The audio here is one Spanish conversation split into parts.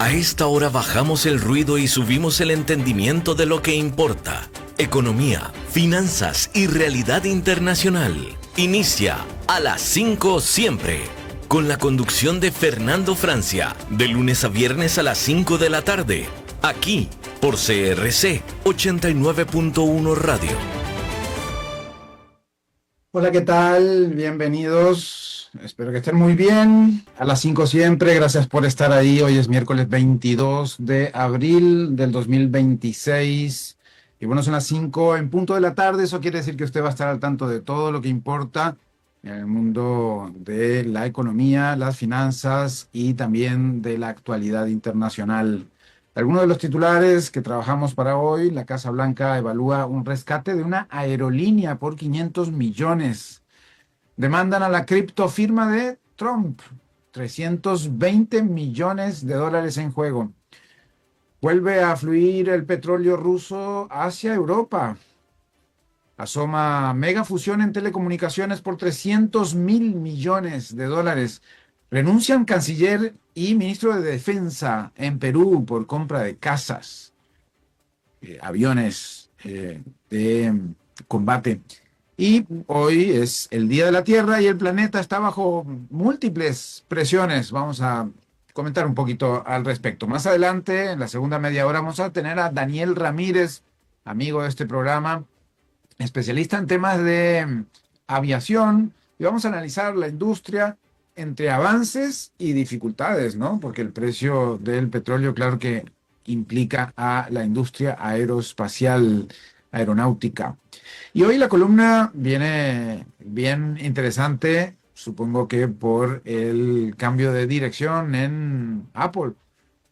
A esta hora bajamos el ruido y subimos el entendimiento de lo que importa. Economía, finanzas y realidad internacional. Inicia a las 5 siempre, con la conducción de Fernando Francia, de lunes a viernes a las 5 de la tarde, aquí por CRC 89.1 Radio. Hola, ¿qué tal? Bienvenidos. Espero que estén muy bien. A las 5 siempre, gracias por estar ahí. Hoy es miércoles 22 de abril del 2026. Y bueno, son las 5 en punto de la tarde. Eso quiere decir que usted va a estar al tanto de todo lo que importa en el mundo de la economía, las finanzas y también de la actualidad internacional. Algunos de los titulares que trabajamos para hoy: la Casa Blanca evalúa un rescate de una aerolínea por 500 millones. Demandan a la criptofirma de Trump, 320 millones de dólares en juego. Vuelve a fluir el petróleo ruso hacia Europa. Asoma mega fusión en telecomunicaciones por 300.000 millones de dólares. Renuncian canciller y ministro de Defensa en Perú por compra de casas, aviones de combate. Y hoy es el Día de la Tierra y el planeta está bajo múltiples presiones. Vamos a comentar un poquito al respecto. Más adelante, en la segunda media hora, vamos a tener a Daniel Ramírez, amigo de este programa, especialista en temas de aviación, y vamos a analizar la industria entre avances y dificultades, ¿no? Porque el precio del petróleo, claro que implica a la industria aeroespacial, aeronáutica. Y hoy la columna viene bien interesante, supongo que por el cambio de dirección en Apple.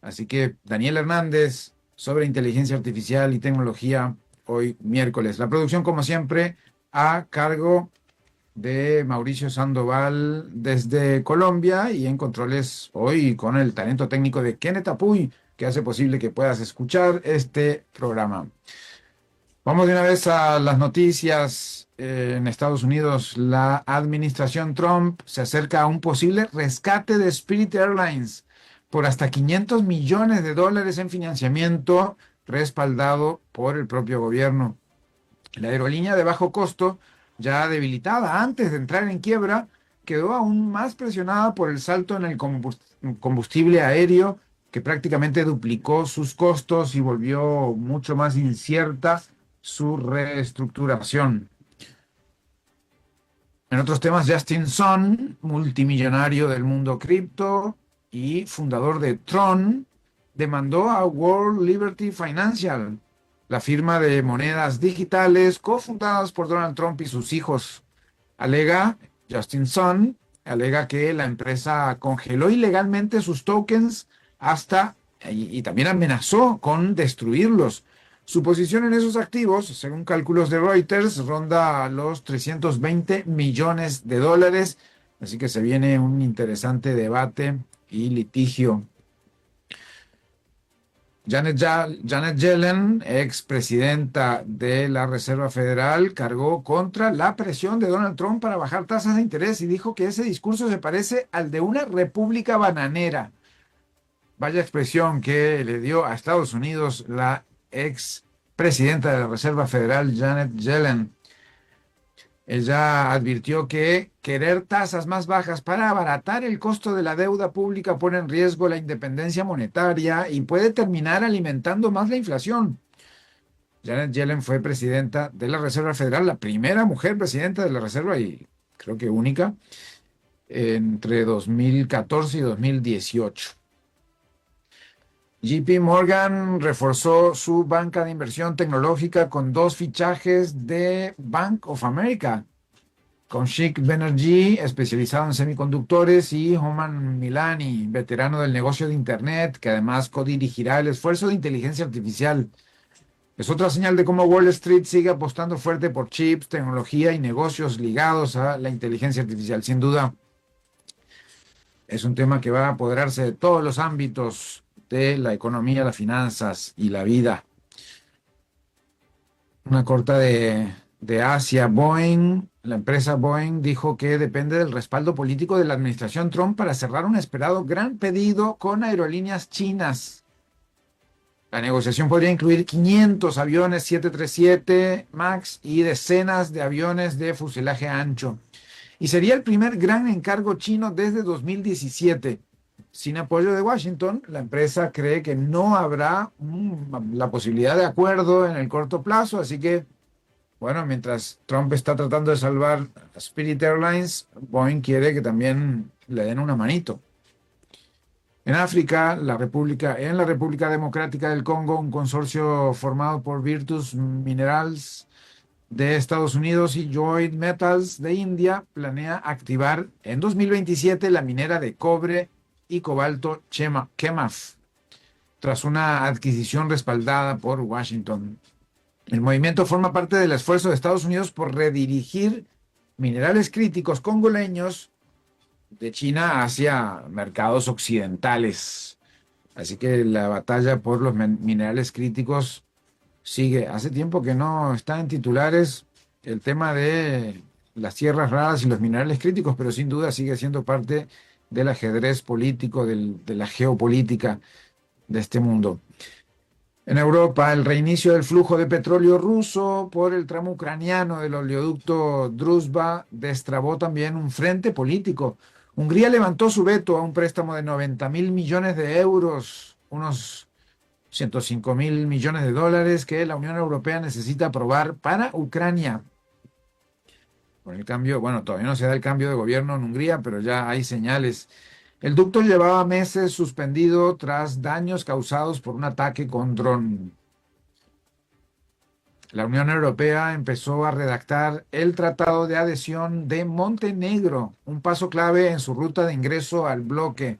Así que Daniel Hernández sobre inteligencia artificial y tecnología hoy miércoles. La producción, como siempre, a cargo de Mauricio Sandoval desde Colombia, y en controles hoy con el talento técnico de Kenneth Apuy, que hace posible que puedas escuchar este programa. Vamos de una vez a las noticias. En Estados Unidos, la administración Trump se acerca a un posible rescate de Spirit Airlines por hasta 500 millones de dólares en financiamiento respaldado por el propio gobierno. La aerolínea de bajo costo, ya debilitada antes de entrar en quiebra, quedó aún más presionada por el salto en el combustible aéreo, que prácticamente duplicó sus costos y volvió mucho más incierta su reestructuración. En otros temas, Justin Sun, multimillonario del mundo cripto y fundador de Tron, demandó a World Liberty Financial, la firma de monedas digitales cofundadas por Donald Trump y sus hijos. Justin Sun alega que la empresa congeló ilegalmente sus tokens y también amenazó con destruirlos. Su posición en esos activos, según cálculos de Reuters, ronda los 320 millones de dólares. Así que se viene un interesante debate y litigio. Janet Yellen, expresidenta de la Reserva Federal, cargó contra la presión de Donald Trump para bajar tasas de interés y dijo que ese discurso se parece al de una república bananera. Vaya expresión que le dio a Estados Unidos la expresidenta de la Reserva Federal, Janet Yellen. Ella advirtió que querer tasas más bajas para abaratar el costo de la deuda pública pone en riesgo la independencia monetaria y puede terminar alimentando más la inflación. Janet Yellen fue presidenta de la Reserva Federal, la primera mujer presidenta de la Reserva y creo que única, entre 2014 y 2018. JP Morgan reforzó su banca de inversión tecnológica con 2 fichajes de Bank of America, con Chic Banerjee, especializado en semiconductores, y Homan Milani, veterano del negocio de Internet, que además codirigirá el esfuerzo de inteligencia artificial. Es otra señal de cómo Wall Street sigue apostando fuerte por chips, tecnología y negocios ligados a la inteligencia artificial. Sin duda, es un tema que va a apoderarse de todos los ámbitos de la economía, las finanzas y la vida. Una corta de Asia: Boeing la empresa Boeing dijo que depende del respaldo político de la administración Trump para cerrar un esperado gran pedido con aerolíneas chinas. La negociación podría incluir 500 aviones 737 MAX y decenas de aviones de fuselaje ancho. Y sería el primer gran encargo chino desde 2017. Sin apoyo de Washington, la empresa cree que no habrá la posibilidad de acuerdo en el corto plazo, así que, bueno, mientras Trump está tratando de salvar a Spirit Airlines, Boeing quiere que también le den una manito. En África, en la República Democrática del Congo, un consorcio formado por Virtus Minerals de Estados Unidos y Joint Metals de India planea activar en 2027 la minera de cobre y cobalto Chemaf, tras una adquisición respaldada por Washington. El movimiento forma parte del esfuerzo de Estados Unidos por redirigir minerales críticos congoleños de China hacia mercados occidentales. Así que la batalla por los minerales críticos sigue. Hace tiempo que no está en titulares el tema de las tierras raras y los minerales críticos, pero sin duda sigue siendo parte del ajedrez político, de la geopolítica de este mundo. En Europa, el reinicio del flujo de petróleo ruso por el tramo ucraniano del oleoducto Druzhba destrabó también un frente político. Hungría levantó su veto a un préstamo de 90.000 millones de euros, unos 105.000 millones de dólares que la Unión Europea necesita aprobar para Ucrania. Con el cambio, bueno, todavía no se da el cambio de gobierno en Hungría, pero ya hay señales. El ducto llevaba meses suspendido tras daños causados por un ataque con dron. La Unión Europea empezó a redactar el Tratado de Adhesión de Montenegro, un paso clave en su ruta de ingreso al bloque.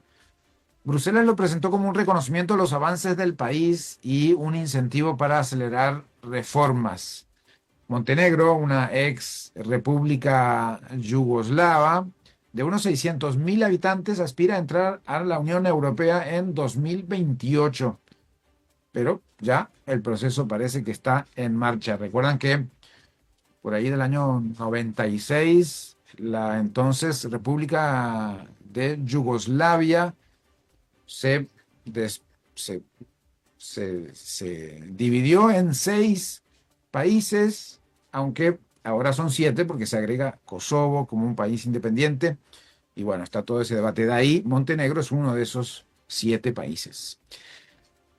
Bruselas lo presentó como un reconocimiento de los avances del país y un incentivo para acelerar reformas. Montenegro, una ex república yugoslava de unos 600.000 habitantes, aspira a entrar a la Unión Europea en 2028. Pero ya el proceso parece que está en marcha. Recuerdan que por ahí del año 96, la entonces República de Yugoslavia se, se, se dividió en 6 países, aunque ahora son 7 porque se agrega Kosovo como un país independiente. Y bueno, está todo ese debate. De ahí, Montenegro es uno de esos 7 países.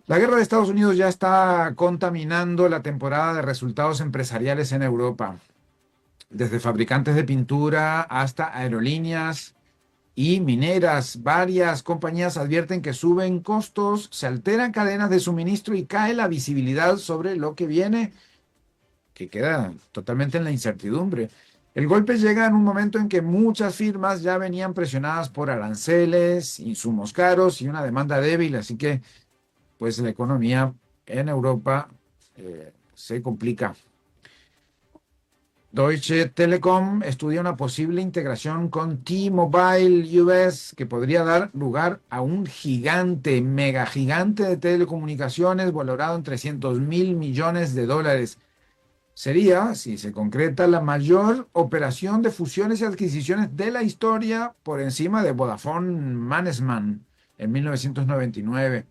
La guerra de Estados Unidos ya está contaminando la temporada de resultados empresariales en Europa. Desde fabricantes de pintura hasta aerolíneas y mineras, varias compañías advierten que suben costos, se alteran cadenas de suministro y cae la visibilidad sobre lo que viene, que queda totalmente en la incertidumbre. El golpe llega en un momento en que muchas firmas ya venían presionadas por aranceles, insumos caros y una demanda débil, así que pues la economía en Europa se complica. Deutsche Telekom estudia una posible integración con T-Mobile US que podría dar lugar a un gigante, mega gigante de telecomunicaciones valorado en 300.000 millones de dólares. Sería, si se concreta, la mayor operación de fusiones y adquisiciones de la historia por encima de Vodafone Mannesmann en 1999.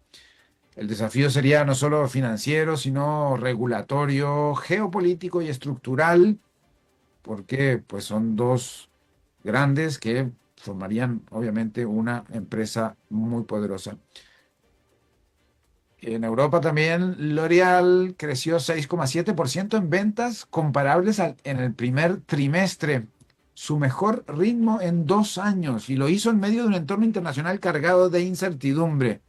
El desafío sería no solo financiero, sino regulatorio, geopolítico y estructural, porque pues son 2 grandes que formarían obviamente una empresa muy poderosa. En Europa también L'Oréal creció 6,7% en ventas comparables en el primer trimestre, su mejor ritmo en 2 años, y lo hizo en medio de un entorno internacional cargado de incertidumbre.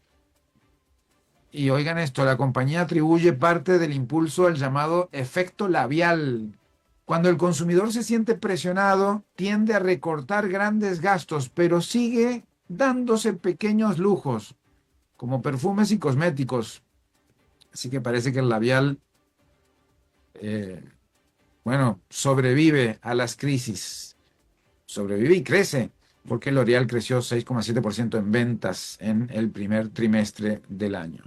Y oigan esto, la compañía atribuye parte del impulso al llamado efecto labial. Cuando el consumidor se siente presionado, tiende a recortar grandes gastos, pero sigue dándose pequeños lujos, como perfumes y cosméticos. Así que parece que el labial, sobrevive a las crisis. Sobrevive y crece, porque L'Oréal creció 6,7% en ventas en el primer trimestre del año.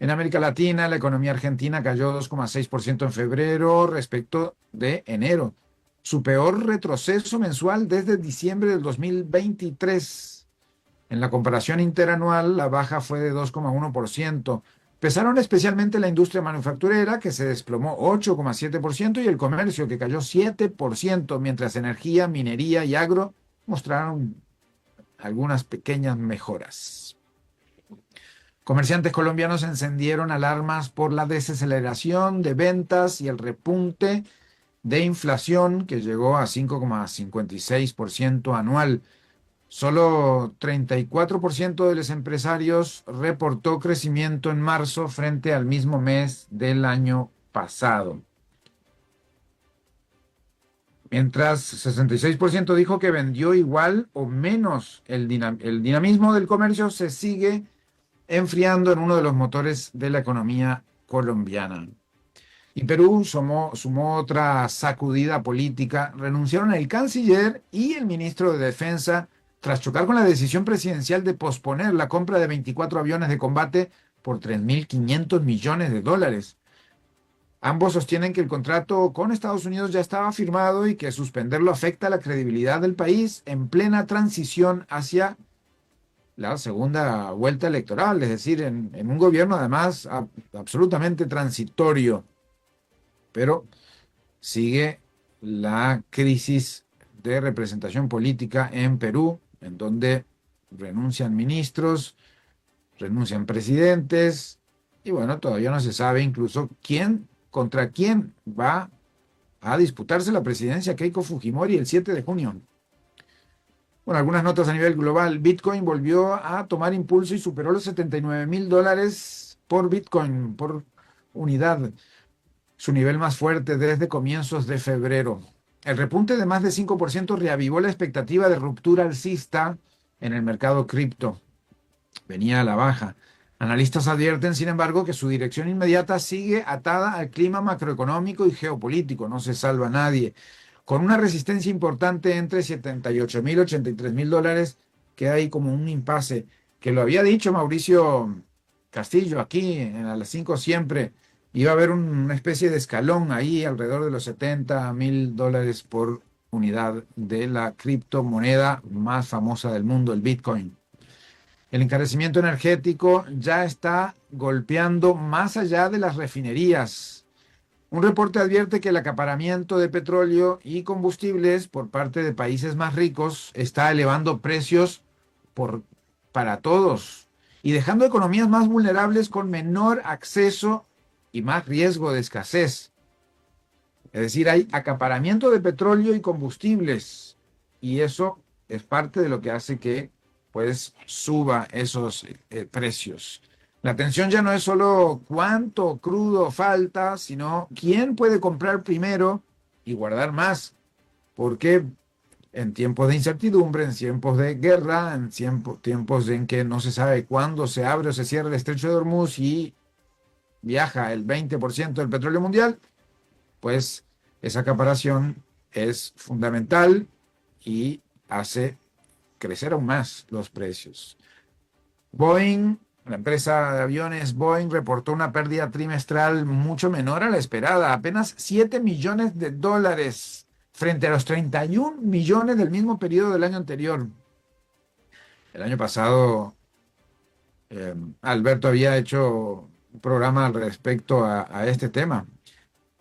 En América Latina, la economía argentina cayó 2,6% en febrero respecto de enero. su peor retroceso mensual desde diciembre del 2023. En la comparación interanual, la baja fue de 2,1%. Pesaron especialmente la industria manufacturera, que se desplomó 8,7%, y el comercio, que cayó 7%, mientras energía, minería y agro mostraron algunas pequeñas mejoras. Comerciantes colombianos encendieron alarmas por la desaceleración de ventas y el repunte de inflación que llegó a 5,56% anual. Solo 34% de los empresarios reportó crecimiento en marzo frente al mismo mes del año pasado. Mientras 66% dijo que vendió igual o menos. El dinamismo del comercio se sigue enfriando en uno de los motores de la economía colombiana. Y Perú sumó otra sacudida política. Renunciaron el canciller y el ministro de Defensa tras chocar con la decisión presidencial de posponer la compra de 24 aviones de combate por $3.500 millones. Ambos sostienen que el contrato con Estados Unidos ya estaba firmado y que suspenderlo afecta la credibilidad del país en plena transición hacia la segunda vuelta electoral, es decir, en un gobierno además absolutamente transitorio. Pero sigue la crisis de representación política en Perú, en donde renuncian ministros, renuncian presidentes, y bueno, todavía no se sabe incluso contra quién va a disputarse la presidencia Keiko Fujimori el 7 de junio. Bueno, algunas notas a nivel global. Bitcoin volvió a tomar impulso y superó los $79.000 por Bitcoin, por unidad, su nivel más fuerte desde comienzos de febrero. El repunte de más de 5% reavivó la expectativa de ruptura alcista en el mercado cripto. Venía a la baja. Analistas advierten, sin embargo, que su dirección inmediata sigue atada al clima macroeconómico y geopolítico. No se salva nadie. Con una resistencia importante entre $78.000 y $83.000, queda ahí como un impasse, que lo había dicho Mauricio Castillo aquí en A las 5 siempre. Iba a haber una especie de escalón ahí alrededor de los $70.000 por unidad de la criptomoneda más famosa del mundo, el Bitcoin. El encarecimiento energético ya está golpeando más allá de las refinerías. Un reporte advierte que el acaparamiento de petróleo y combustibles por parte de países más ricos está elevando precios para todos y dejando economías más vulnerables con menor acceso y más riesgo de escasez. Es decir, hay acaparamiento de petróleo y combustibles, y eso es parte de lo que hace que pues suba esos precios. La tensión ya no es solo cuánto crudo falta, sino quién puede comprar primero y guardar más. Porque en tiempos de incertidumbre, en tiempos de guerra, en tiempos en que no se sabe cuándo se abre o se cierra el estrecho de Hormuz y viaja el 20% del petróleo mundial, pues esa acaparación es fundamental y hace crecer aún más los precios. Boeing, la empresa de aviones Boeing, reportó una pérdida trimestral mucho menor a la esperada, apenas $7 millones frente a los 31 millones del mismo periodo del año anterior. El año pasado, Alberto había hecho un programa al respecto a este tema.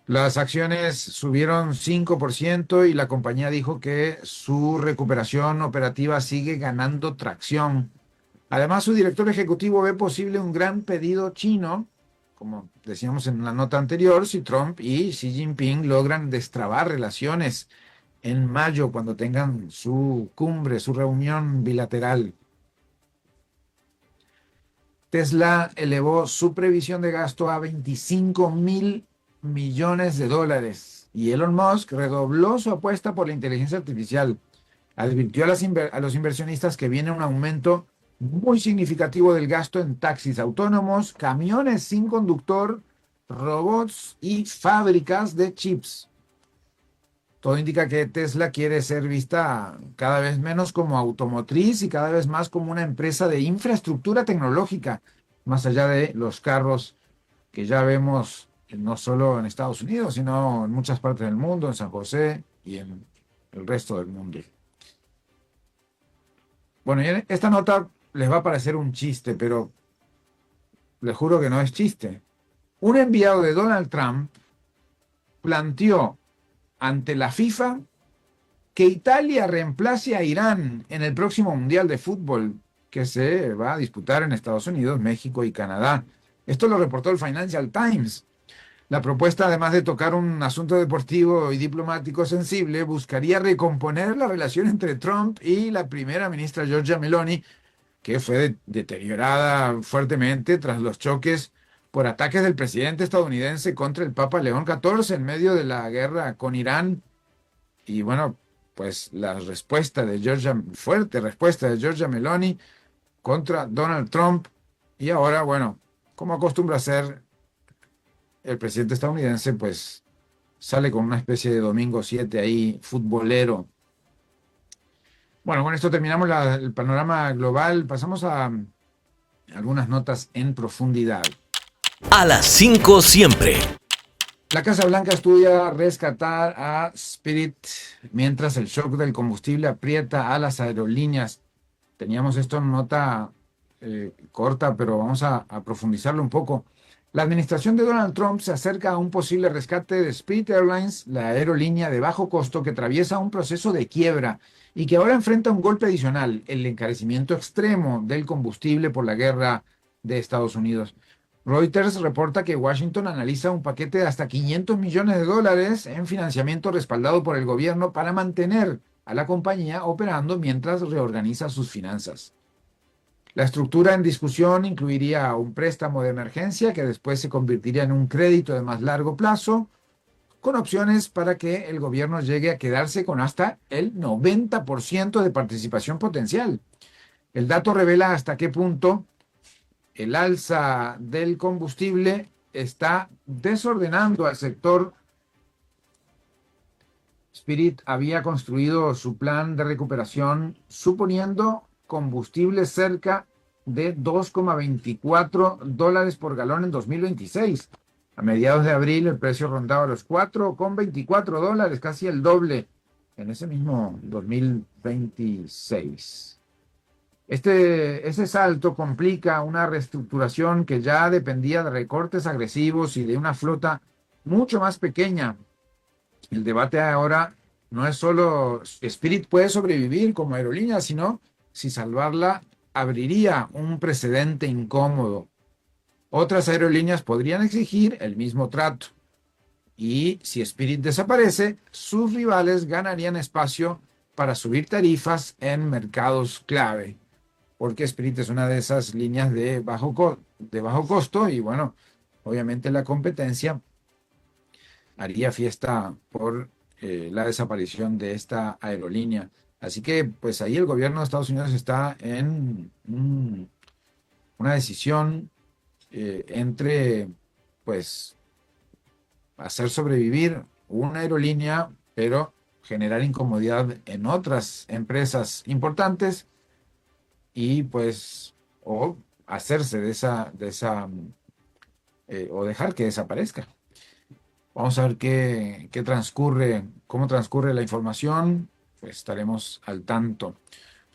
Las acciones subieron 5% y la compañía dijo que su recuperación operativa sigue ganando tracción. Además, su director ejecutivo ve posible un gran pedido chino, como decíamos en la nota anterior, si Trump y Xi Jinping logran destrabar relaciones en mayo cuando tengan su cumbre, su reunión bilateral. Tesla elevó su previsión de gasto a $25.000 millones y Elon Musk redobló su apuesta por la inteligencia artificial. Advirtió a los inversionistas que viene un aumento muy significativo del gasto en taxis autónomos, camiones sin conductor, robots y fábricas de chips. Todo indica que Tesla quiere ser vista cada vez menos como automotriz y cada vez más como una empresa de infraestructura tecnológica, más allá de los carros que ya vemos no solo en Estados Unidos, sino en muchas partes del mundo, en San José y en el resto del mundo. Bueno, y esta nota les va a parecer un chiste, pero les juro que no es chiste. Un enviado de Donald Trump planteó ante la FIFA que Italia reemplace a Irán en el próximo Mundial de Fútbol que se va a disputar en Estados Unidos, México y Canadá. Esto lo reportó el Financial Times. La propuesta, además de tocar un asunto deportivo y diplomático sensible, buscaría recomponer la relación entre Trump y la primera ministra Giorgia Meloni, que fue deteriorada fuertemente tras los choques por ataques del presidente estadounidense contra el Papa León XIV en medio de la guerra con Irán. Y bueno, pues la fuerte respuesta de Giorgia Meloni contra Donald Trump. Y ahora, bueno, como acostumbra hacer el presidente estadounidense, pues sale con una especie de domingo 7 ahí, futbolero. Bueno, con esto terminamos el panorama global. Pasamos a algunas notas en profundidad. A las 5 siempre. La Casa Blanca estudia rescatar a Spirit mientras el shock del combustible aprieta a las aerolíneas. Teníamos esto en nota corta, pero vamos a profundizarlo un poco. La administración de Donald Trump se acerca a un posible rescate de Spirit Airlines, la aerolínea de bajo costo que atraviesa un proceso de quiebra y que ahora enfrenta un golpe adicional, el encarecimiento extremo del combustible por la guerra de Estados Unidos. Reuters reporta que Washington analiza un paquete de hasta $500 millones en financiamiento respaldado por el gobierno para mantener a la compañía operando mientras reorganiza sus finanzas. La estructura en discusión incluiría un préstamo de emergencia que después se convertiría en un crédito de más largo plazo, con opciones para que el gobierno llegue a quedarse con hasta el 90% de participación potencial. El dato revela hasta qué punto el alza del combustible está desordenando al sector. Spirit había construido su plan de recuperación suponiendo combustible cerca de $2,24 por galón en 2026. A mediados de abril el precio rondaba los $4,24, casi el doble en ese mismo 2026. Ese salto complica una reestructuración que ya dependía de recortes agresivos y de una flota mucho más pequeña. El debate ahora no es solo si Spirit puede sobrevivir como aerolínea, sino si salvarla abriría un precedente incómodo. Otras aerolíneas podrían exigir el mismo trato. Y si Spirit desaparece, sus rivales ganarían espacio para subir tarifas en mercados clave, porque Spirit es una de esas líneas de bajo costo y bueno, obviamente la competencia haría fiesta por la desaparición de esta aerolínea. Así que pues ahí el gobierno de Estados Unidos está en una decisión entre pues hacer sobrevivir una aerolínea, pero generar incomodidad en otras empresas importantes y pues o hacerse de esa o dejar que desaparezca. Vamos a ver cómo transcurre la información, pues estaremos al tanto.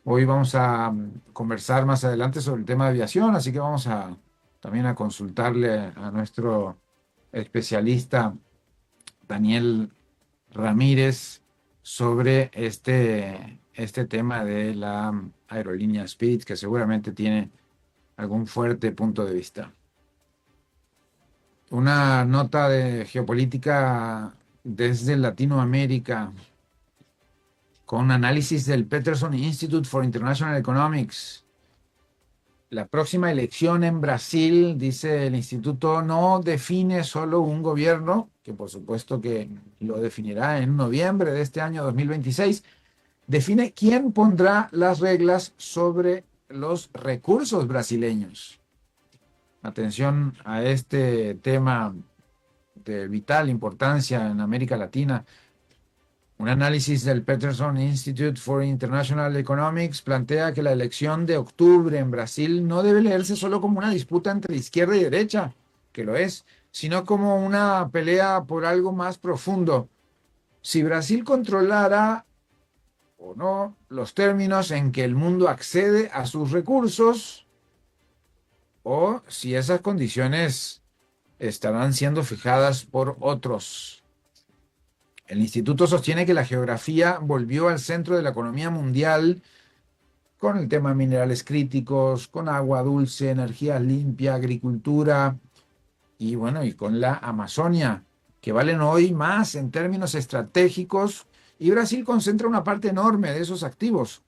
Hoy vamos a conversar más adelante sobre el tema de aviación, así que vamos también a consultarle a nuestro especialista Daniel Ramírez sobre este tema de la aerolínea Spirit, que seguramente tiene algún fuerte punto de vista. Una nota de geopolítica desde Latinoamérica con análisis del Peterson Institute for International Economics. La próxima elección en Brasil, dice el instituto, no define solo un gobierno, que por supuesto que lo definirá en noviembre de este año 2026, define quién pondrá las reglas sobre los recursos brasileños. Atención a este tema de vital importancia en América Latina. Un análisis del Peterson Institute for International Economics plantea que la elección de octubre en Brasil no debe leerse solo como una disputa entre izquierda y derecha, que lo es, sino como una pelea por algo más profundo. si Brasil controlara o no los términos en que el mundo accede a sus recursos o si esas condiciones estarán siendo fijadas por otros. El instituto sostiene que la geografía volvió al centro de la economía mundial con el tema de minerales críticos, con agua dulce, energía limpia, agricultura y bueno, y con la Amazonia, que valen hoy más en términos estratégicos y Brasil concentra una parte enorme de esos activos.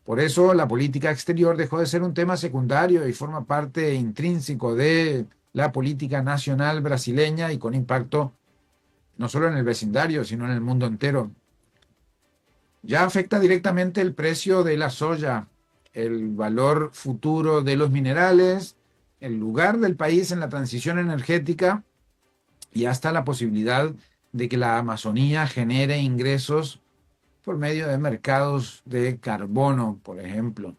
Por eso la política exterior dejó de ser un tema secundario y forma parte intrínseco de la política nacional brasileña y con impacto no solo en el vecindario, sino en el mundo entero. Ya afecta directamente el precio de la soya, el valor futuro de los minerales, el lugar del país en la transición energética y hasta la posibilidad de que la Amazonía genere ingresos por medio de mercados de carbono, por ejemplo.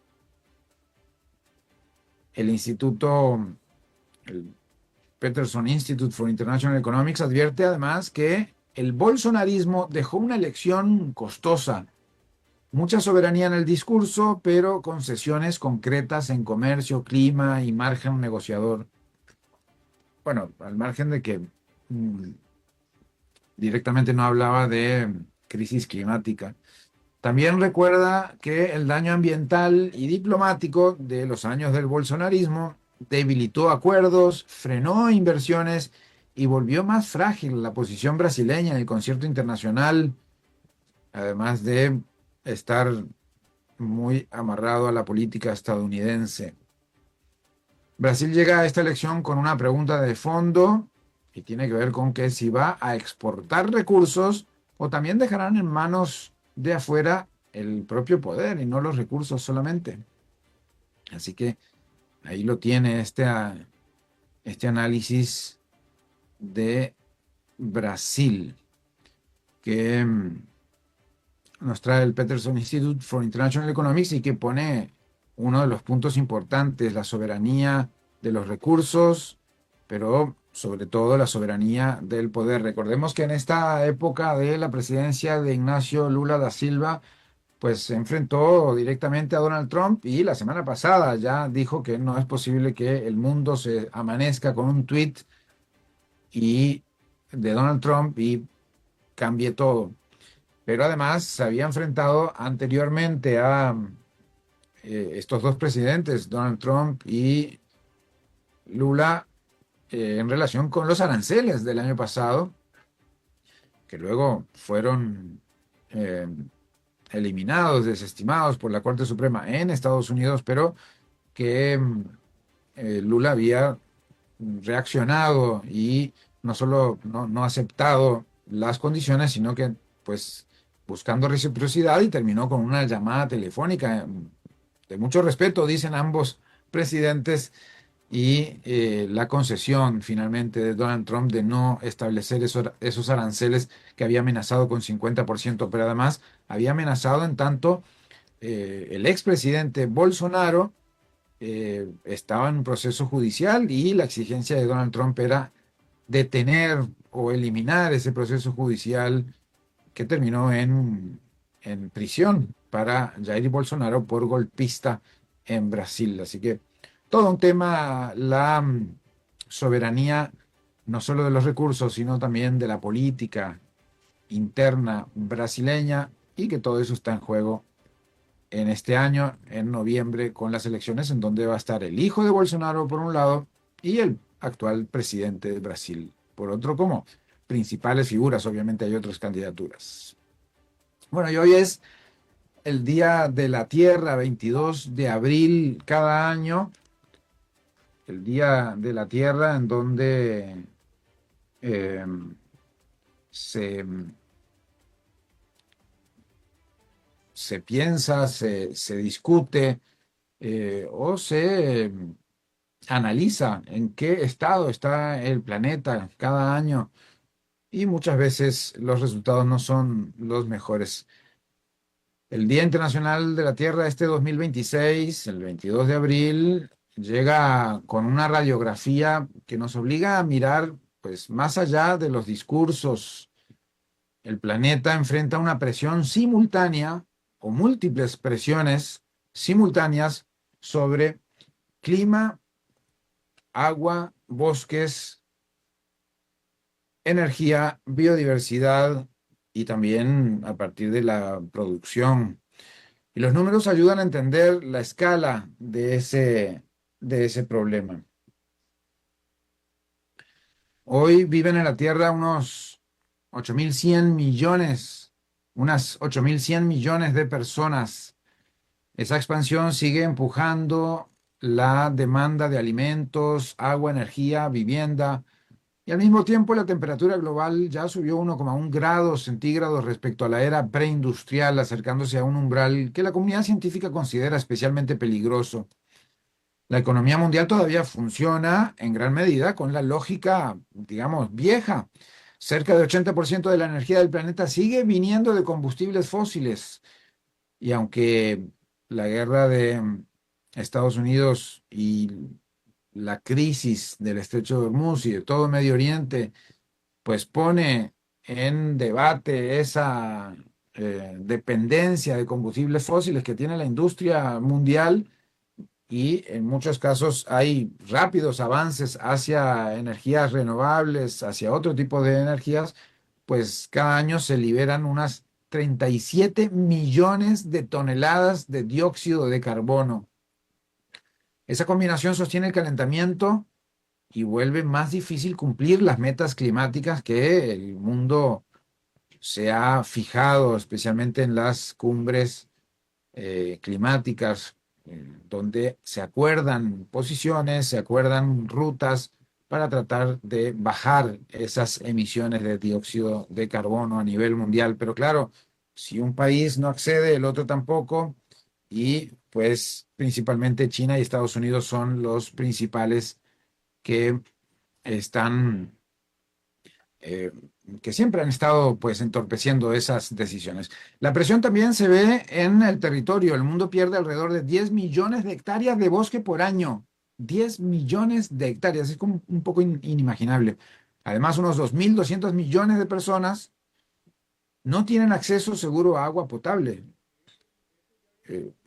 El instituto, el Peterson Institute for International Economics, advierte además que el bolsonarismo dejó una elección costosa, mucha soberanía en el discurso, pero concesiones concretas en comercio, clima y margen negociador. Bueno, al margen de que directamente no hablaba de crisis climática. También recuerda que el daño ambiental y diplomático de los años del bolsonarismo debilitó acuerdos, frenó inversiones y volvió más frágil la posición brasileña en el concierto internacional, además de estar muy amarrado a la política estadounidense. Brasil llega a esta elección con una pregunta de fondo y tiene que ver con que si va a exportar recursos o también dejarán en manos de afuera el propio poder y no los recursos solamente. Así que ahí lo tiene este análisis de Brasil que nos trae el Peterson Institute for International Economics y que pone uno de los puntos importantes, la soberanía de los recursos, pero sobre todo la soberanía del poder. Recordemos que en esta época de la presidencia de Ignacio Lula da Silva, pues se enfrentó directamente a Donald Trump y la semana pasada ya dijo que no es posible que el mundo se amanezca con un tuit y de Donald Trump y cambie todo. Pero además se había enfrentado anteriormente a estos dos presidentes, Donald Trump y Lula, en relación con los aranceles del año pasado, que luego fueron eh, eliminados, desestimados por la Corte Suprema en Estados Unidos, pero que Lula había reaccionado y no solo no aceptado las condiciones, sino que pues buscando reciprocidad y terminó con una llamada telefónica de mucho respeto, dicen ambos presidentes, y la concesión finalmente de Donald Trump de no establecer esos aranceles que había amenazado con 50%, pero además había amenazado en tanto el expresidente Bolsonaro estaba en un proceso judicial y la exigencia de Donald Trump era detener o eliminar ese proceso judicial que terminó en prisión para Jair Bolsonaro por golpista en Brasil. Así que todo un tema, la soberanía no solo de los recursos, sino también de la política interna brasileña y que todo eso está en juego en este año, en noviembre, con las elecciones en donde va a estar el hijo de Bolsonaro por un lado y el actual presidente de Brasil por otro, como principales figuras. Obviamente hay otras candidaturas. Bueno, y hoy es el Día de la Tierra, 22 de abril cada año, el Día de la Tierra en donde eh, se, se piensa, se discute o se analiza en qué estado está el planeta cada año y muchas veces los resultados no son los mejores. El Día Internacional de la Tierra este 2026, el 22 de abril, llega con una radiografía que nos obliga a mirar pues más allá de los discursos el planeta enfrenta una presión simultánea o múltiples presiones simultáneas sobre clima, agua, bosques, energía, biodiversidad y también a partir de la producción. Y los números ayudan a entender la escala de ese problema. Hoy viven en la Tierra unos 8.100 millones, unas 8.100 millones de personas. Esa expansión sigue empujando la demanda de alimentos, agua, energía, vivienda, y al mismo tiempo la temperatura global ya subió 1,1 grados centígrados respecto a la era preindustrial, acercándose a un umbral que la comunidad científica considera especialmente peligroso. La economía mundial todavía funciona en gran medida con la lógica, digamos, vieja. Cerca de 80% de la energía del planeta sigue viniendo de combustibles fósiles. Y aunque la guerra de Estados Unidos y la crisis del Estrecho de Hormuz y de todo Medio Oriente, pues pone en debate esa dependencia de combustibles fósiles que tiene la industria mundial, y en muchos casos hay rápidos avances hacia energías renovables, hacia otro tipo de energías, pues cada año se liberan unas 37 millones de toneladas de dióxido de carbono. Esa combinación sostiene el calentamiento y vuelve más difícil cumplir las metas climáticas que el mundo se ha fijado, especialmente en las cumbres climáticas, donde se acuerdan posiciones, se acuerdan rutas para tratar de bajar esas emisiones de dióxido de carbono a nivel mundial. Pero claro, si un país no accede, el otro tampoco, y pues principalmente China y Estados Unidos son los principales que están eh, que siempre han estado pues entorpeciendo esas decisiones. La presión también se ve en el territorio. El mundo pierde alrededor de 10 millones de hectáreas de bosque por año. 10 millones de hectáreas, es como un poco inimaginable. Además, unos 2.200 millones de personas no tienen acceso seguro a agua potable.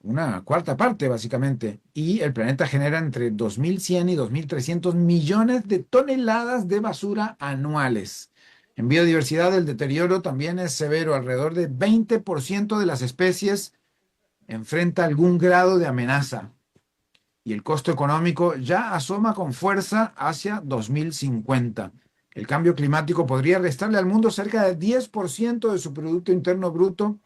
Una cuarta parte, básicamente. Y el planeta genera entre 2.100 y 2.300 millones de toneladas de basura anuales. En biodiversidad, el deterioro también es severo. Alrededor de 20% de las especies enfrenta algún grado de amenaza. Y el costo económico ya asoma con fuerza hacia 2050. El cambio climático podría restarle al mundo cerca de 10% de su Producto Interno Bruto.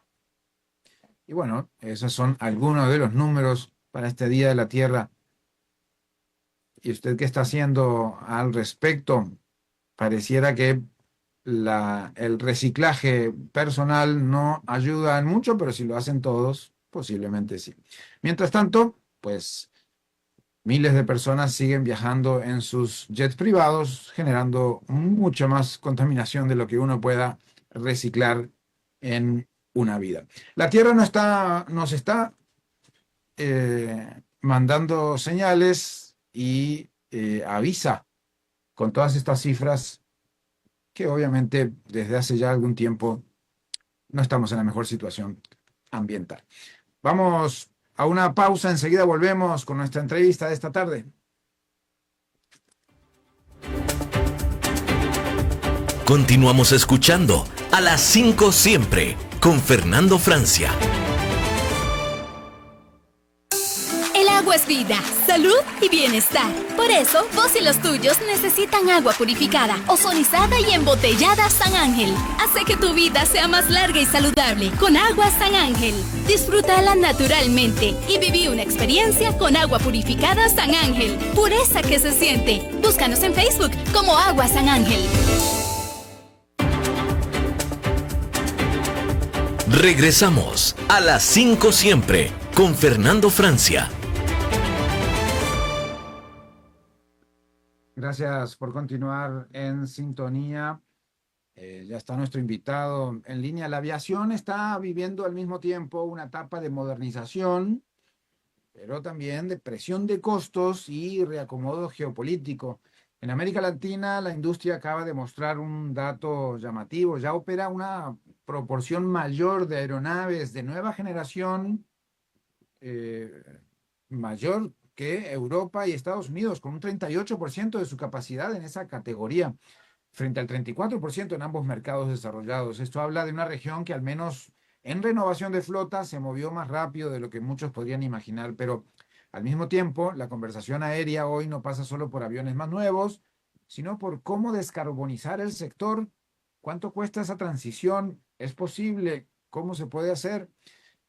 Y bueno, esos son algunos de los números para este Día de la Tierra. ¿Y usted qué está haciendo al respecto? Pareciera que el reciclaje personal no ayuda en mucho, pero si lo hacen todos, posiblemente sí. Mientras tanto, pues miles de personas siguen viajando en sus jets privados, generando mucha más contaminación de lo que uno pueda reciclar en una vida. La Tierra nos está mandando señales y avisa con todas estas cifras que obviamente desde hace ya algún tiempo no estamos en la mejor situación ambiental. Vamos a una pausa, enseguida volvemos con nuestra entrevista de esta tarde. Continuamos escuchando a las 5 siempre con Fernando Francia. El agua es vida, salud y bienestar. Por eso, vos y los tuyos necesitan agua purificada, ozonizada y embotellada San Ángel. Hace que tu vida sea más larga y saludable con agua San Ángel. Disfrútala naturalmente y viví una experiencia con agua purificada San Ángel. Pureza que se siente. Búscanos en Facebook como Agua San Ángel. Regresamos a las 5 siempre con Fernando Francia. Gracias por continuar en sintonía. Ya está nuestro invitado en línea. La aviación está viviendo al mismo tiempo una etapa de modernización, pero también de presión de costos y reacomodo geopolítico. En América Latina, la industria acaba de mostrar un dato llamativo. Ya opera una proporción mayor de aeronaves de nueva generación, eh, mayor que Europa y Estados Unidos, con un 38% de su capacidad en esa categoría, frente al 34% en ambos mercados desarrollados. Esto habla de una región que al menos en renovación de flota se movió más rápido de lo que muchos podrían imaginar, pero al mismo tiempo la conversación aérea hoy no pasa solo por aviones más nuevos, sino por cómo descarbonizar el sector, cuánto cuesta esa transición, es posible, cómo se puede hacer.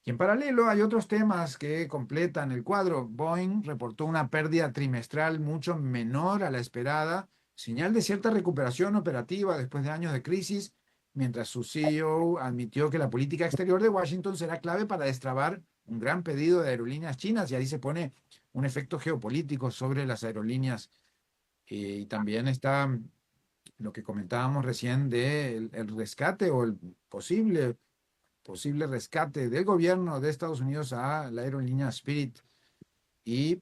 Y en paralelo hay otros temas que completan el cuadro. Boeing reportó una pérdida trimestral mucho menor a la esperada, señal de cierta recuperación operativa después de años de crisis, mientras su CEO admitió que la política exterior de Washington será clave para destrabar un gran pedido de aerolíneas chinas, y ahí se pone un efecto geopolítico sobre las aerolíneas. Y también está lo que comentábamos recién del el rescate o el posible rescate del gobierno de Estados Unidos a la aerolínea Spirit. Y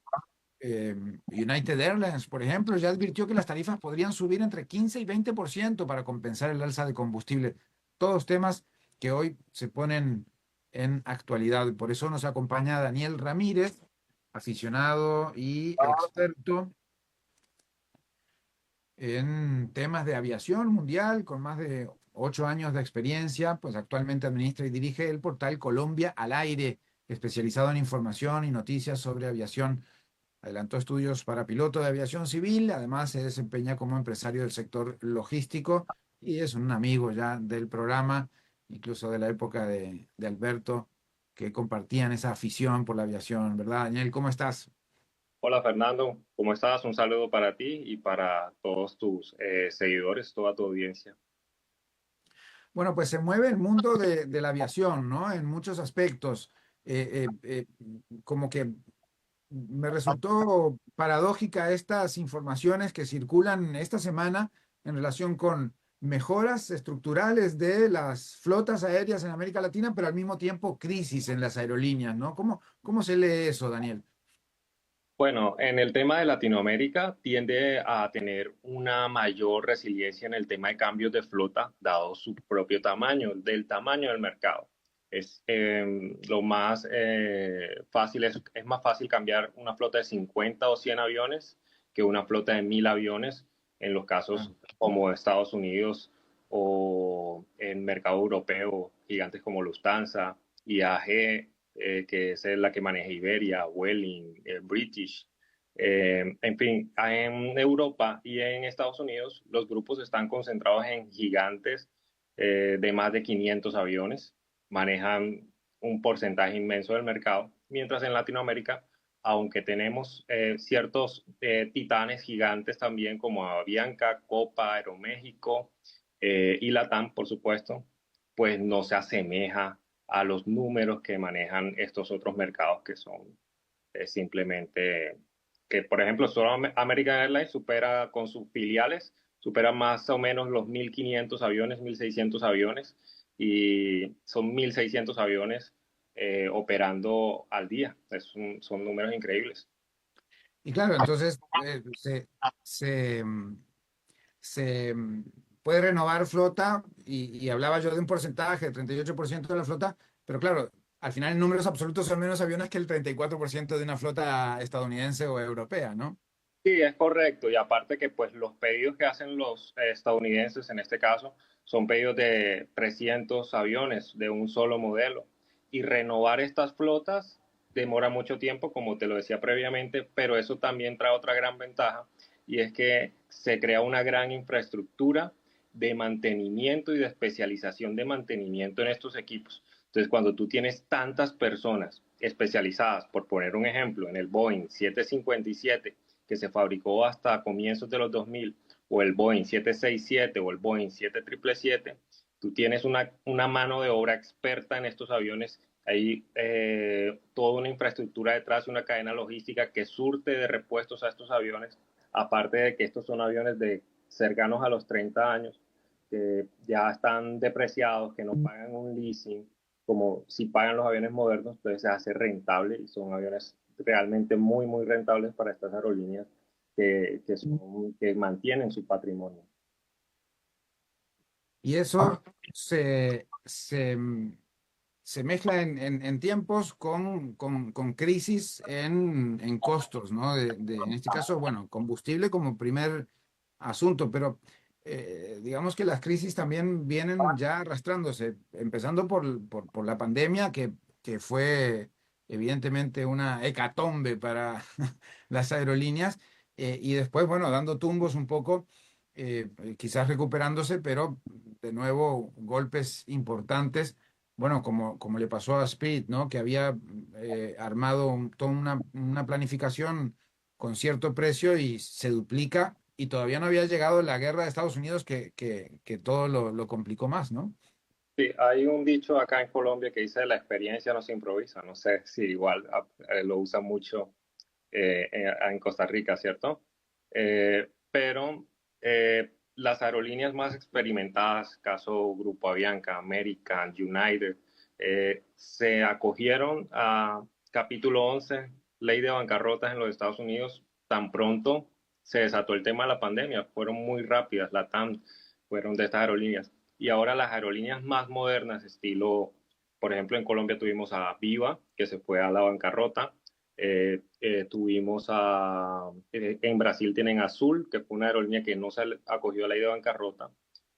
United Airlines, por ejemplo, ya advirtió que las tarifas podrían subir entre 15 y 20% para compensar el alza de combustible. Todos temas que hoy se ponen en actualidad. Por eso nos acompaña Daniel Ramírez, aficionado y experto en temas de aviación mundial, con más de 8 años de experiencia. Pues actualmente administra y dirige el portal Colombia al Aire, especializado en información y noticias sobre aviación. Adelantó estudios para piloto de aviación civil, además se desempeña como empresario del sector logístico y es un amigo ya del programa, incluso de la época de Alberto, que compartían esa afición por la aviación, ¿verdad, Daniel? ¿Cómo estás? Hola Fernando, ¿cómo estás? Un saludo para ti y para todos tus seguidores, toda tu audiencia. Bueno, pues se mueve el mundo de la aviación, ¿no? En muchos aspectos. Como que me resultó paradójica estas informaciones que circulan esta semana en relación con mejoras estructurales de las flotas aéreas en América Latina, pero al mismo tiempo crisis en las aerolíneas, ¿no? ¿Cómo se lee eso, Daniel? Bueno, en el tema de Latinoamérica tiende a tener una mayor resiliencia en el tema de cambios de flota, dado su propio tamaño, del tamaño del mercado. Es lo más fácil, es más fácil cambiar una flota de 50 o 100 aviones que una flota de 1000 aviones en los casos como Estados Unidos o en mercado europeo, gigantes como Lufthansa, IAG, que es la que maneja Iberia, Vueling, British. En fin, en Europa y en Estados Unidos, los grupos están concentrados en gigantes de más de 500 aviones, manejan un porcentaje inmenso del mercado, mientras en Latinoamérica, aunque tenemos ciertos titanes gigantes también como Avianca, Copa, Aeroméxico y Latam, por supuesto, pues no se asemeja a los números que manejan estos otros mercados que son simplemente que, por ejemplo, solo American Airlines supera con sus filiales, supera más o menos los 1500 aviones, 1600 aviones, y son 1600 aviones operando al día. Son números increíbles. Y claro, entonces se, se puede renovar flota y hablaba yo de un porcentaje, 38% de la flota, pero claro, al final en números absolutos son menos aviones que el 34% de una flota estadounidense o europea, ¿no? Sí, es correcto. Y aparte que pues los pedidos que hacen los estadounidenses en este caso son pedidos de 300 aviones de un solo modelo. Y renovar estas flotas demora mucho tiempo, como te lo decía previamente, pero eso también trae otra gran ventaja y es que se crea una gran infraestructura de mantenimiento y de especialización de mantenimiento en estos equipos. Entonces, cuando tú tienes tantas personas especializadas, por poner un ejemplo, en el Boeing 757, que se fabricó hasta comienzos de los 2000, o el Boeing 767 o el Boeing 7777, tú tienes una mano de obra experta en estos aviones. Hay toda una infraestructura detrás, una cadena logística que surte de repuestos a estos aviones, aparte de que estos son aviones de cercanos a los 30 años, que ya están depreciados, que no pagan un leasing, como si pagan los aviones modernos, entonces se hace rentable y son aviones realmente muy, muy rentables para estas aerolíneas que mantienen su patrimonio. Y eso se mezcla en tiempos con crisis en costos, ¿no? En este caso, bueno, combustible como primer asunto, pero digamos que las crisis también vienen ya arrastrándose, empezando por la pandemia, que fue evidentemente una hecatombe para las aerolíneas, y después, bueno, dando tumbos un poco, quizás recuperándose, pero de nuevo golpes importantes, bueno, como le pasó a Spirit, ¿no? Que había armado toda una planificación con cierto precio y se duplica y todavía no había llegado la guerra de Estados Unidos que todo lo complicó más, ¿no? Sí, hay un dicho acá en Colombia que dice la experiencia no se improvisa. No sé si igual lo usan mucho en Costa Rica, ¿cierto? Pero las aerolíneas más experimentadas, caso Grupo Avianca, American, United, se acogieron a capítulo 11, ley de bancarrotas en los Estados Unidos, tan pronto se desató el tema de la pandemia. Fueron muy rápidas, la TAM fueron de estas aerolíneas. Y ahora las aerolíneas más modernas, estilo, por ejemplo, en Colombia tuvimos a Viva, que se fue a la bancarrota. En Brasil tienen Azul, que fue una aerolínea que no se acogió a la ley de bancarrota.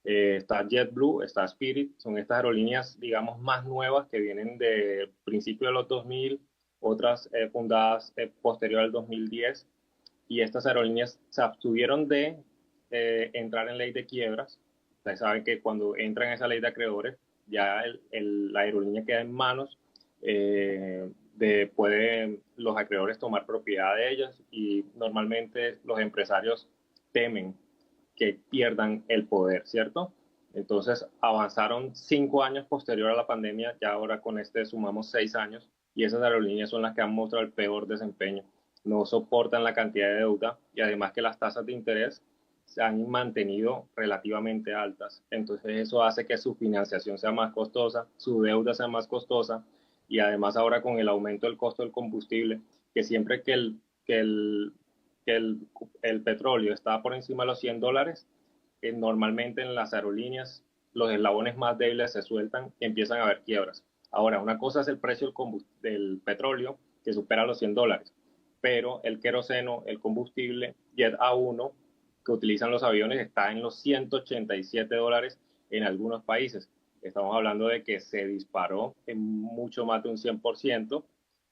Está JetBlue, está Spirit, son estas aerolíneas, digamos, más nuevas que vienen de principios de los 2000, otras fundadas posterior al 2010, y estas aerolíneas se abstuvieron de entrar en ley de quiebras. Ustedes saben que cuando entran en esa ley de acreedores, ya la aerolínea queda en manos pueden los acreedores tomar propiedad de ellas, y normalmente los empresarios temen que pierdan el poder, ¿cierto? Entonces avanzaron 5 años posterior a la pandemia, ya ahora con este sumamos 6 años, y esas aerolíneas son las que han mostrado el peor desempeño. No soportan la cantidad de deuda y además que las tasas de interés se han mantenido relativamente altas. Entonces eso hace que su financiación sea más costosa, su deuda sea más costosa, y además ahora con el aumento del costo del combustible, que siempre que el petróleo está por encima de los $100, normalmente en las aerolíneas los eslabones más débiles se sueltan y empiezan a haber quiebras. Ahora, una cosa es el precio del petróleo, que supera los $100, pero el queroseno, el combustible Jet A1 que utilizan los aviones está en los $187 en algunos países. Estamos hablando de que se disparó en mucho más de un 100%,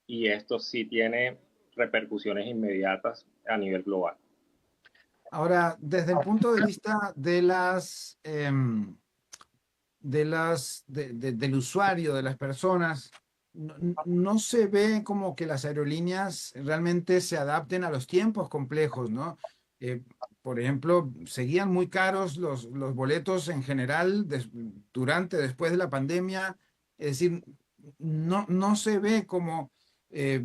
y esto sí tiene repercusiones inmediatas a nivel global. Ahora, desde el punto de vista del usuario, de las personas, no se ve como que las aerolíneas realmente se adapten a los tiempos complejos, ¿no? Eh, por ejemplo, seguían muy caros los boletos en general después de la pandemia. Es decir, no se ve como eh,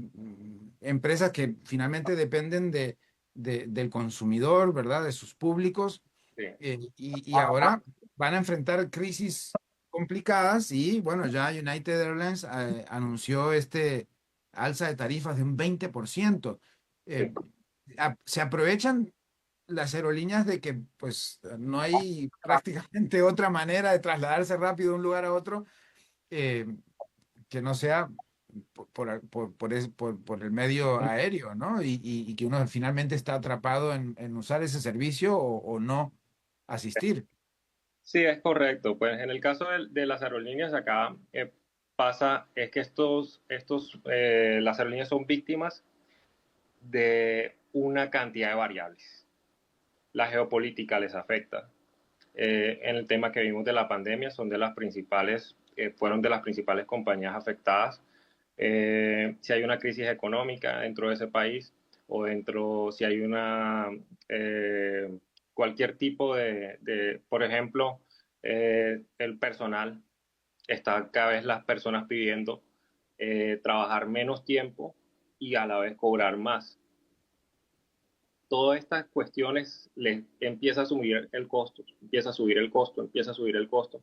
empresas que finalmente dependen del consumidor, ¿verdad? De sus públicos, Sí. y ahora van a enfrentar crisis complicadas y bueno, ya United Airlines anunció este alza de tarifas de un 20%. Sí. Eh, Se aprovechan las aerolíneas de que pues no hay prácticamente otra manera de trasladarse rápido de un lugar a otro, eh, que no sea por el medio aéreo, ¿no? Y que uno finalmente está atrapado en usar ese servicio o no asistir. Sí, es correcto. Pues en el caso de las aerolíneas acá pasa es que las aerolíneas son víctimas de una cantidad de variables. La geopolítica les afecta. En el tema que vimos de la pandemia, fueron de las principales compañías afectadas. Si hay una crisis económica dentro de ese país, si hay cualquier tipo por ejemplo, el personal, está cada vez las personas pidiendo trabajar menos tiempo y a la vez cobrar más. Todas estas cuestiones les empieza a subir el costo, empieza a subir el costo, empieza a subir el costo.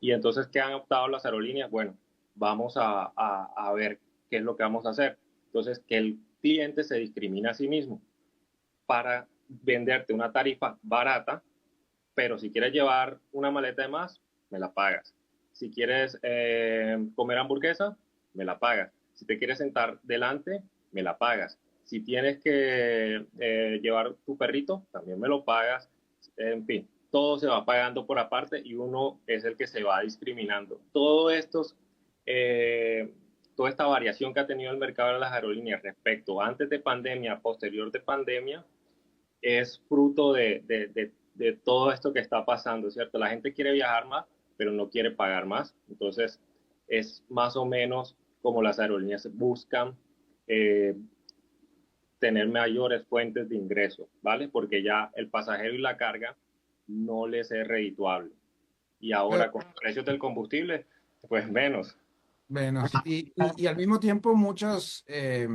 Y entonces, ¿qué han optado las aerolíneas? Bueno, vamos a ver qué es lo que vamos a hacer. Entonces, que el cliente se discrimina a sí mismo. Para venderte una tarifa barata, pero si quieres llevar una maleta de más, me la pagas. Si quieres comer hamburguesa, me la pagas. Si te quieres sentar delante, me la pagas. Si tienes que llevar tu perrito, también me lo pagas. En fin, todo se va pagando por aparte y uno es el que se va discriminando. Eh, toda esta variación que ha tenido el mercado de las aerolíneas respecto antes de pandemia, posterior de pandemia, es fruto de todo esto que está pasando, ¿cierto? La gente quiere viajar más, pero no quiere pagar más. Entonces, es más o menos como las aerolíneas buscan eh, tener mayores fuentes de ingreso, ¿vale? Porque ya el pasajero y la carga no les es redituable. Y ahora con los precios del combustible, pues menos. Menos. Y al mismo tiempo muchos eh,